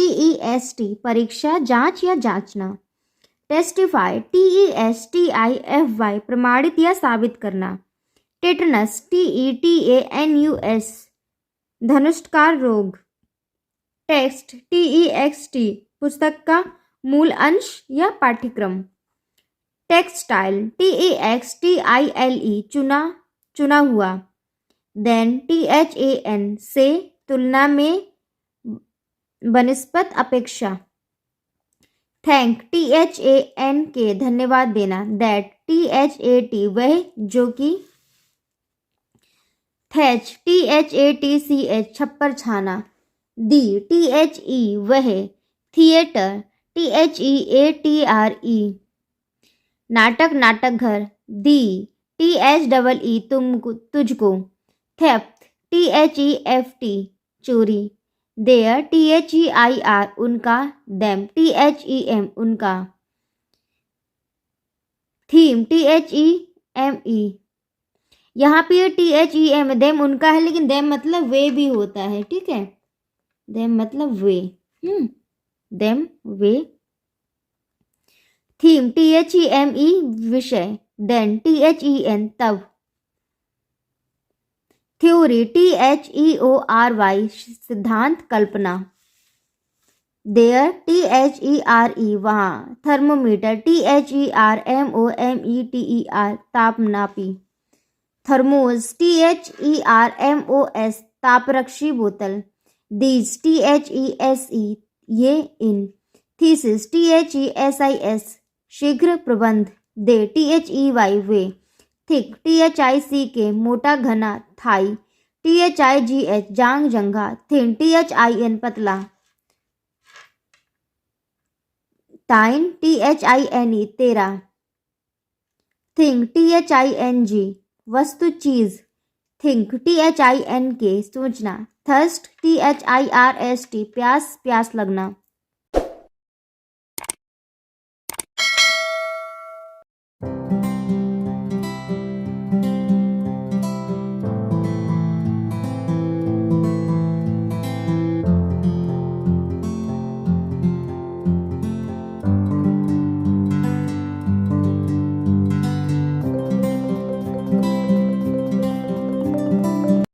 TEST परीक्षा, जांच या जांचना। टेस्टिफाई TESTIFY प्रमाणित या साबित करना। टेटनस TETANUS धनुष्कार रोग। टेक्स्ट TEXT पुस्तक का मूल अंश या पाठ्यक्रम। टेक्सटाइल TEXTILE चुना हुआ। देन THAN से तुलना में, बनिस्पत अपेक्षा। थैंक THAN के धन्यवाद देना। दैट THAT वह जो कि। थैच THATCH छप्पर छाना। दी THE वह। थिएटर THEATRE नाटक नाटक घर। दी THEE तुझको। थेफ्ट THEFT चोरी। देयर THEIR उनका। देम THEM उनका। थीम THEME यहाँ पे THEM देम उनका है, लेकिन देम मतलब वे भी होता है, ठीक है। देम मतलब वे। देम वे। थीम THEME विषय। देन THEN तब। थ्योरी THEORY सिद्धांत कल्पना। देयर THERE वहाँ। Thermometer THERMOMETER तापनापी। थर्मोस THERMOS तापरक्षी बोतल। दीज THESE ये इन। थीसिस THESIS शीघ्र प्रबंध। दे THEY वे। थिक THICK मोटा घना थाई। THIGH जांग जंघा। थिन THIN पतला। टाइन THINE तेरा। थिंग THING वस्तु चीज। थिंक THINK सोचना। थर्स्ट THIRST प्यास प्यास लगना।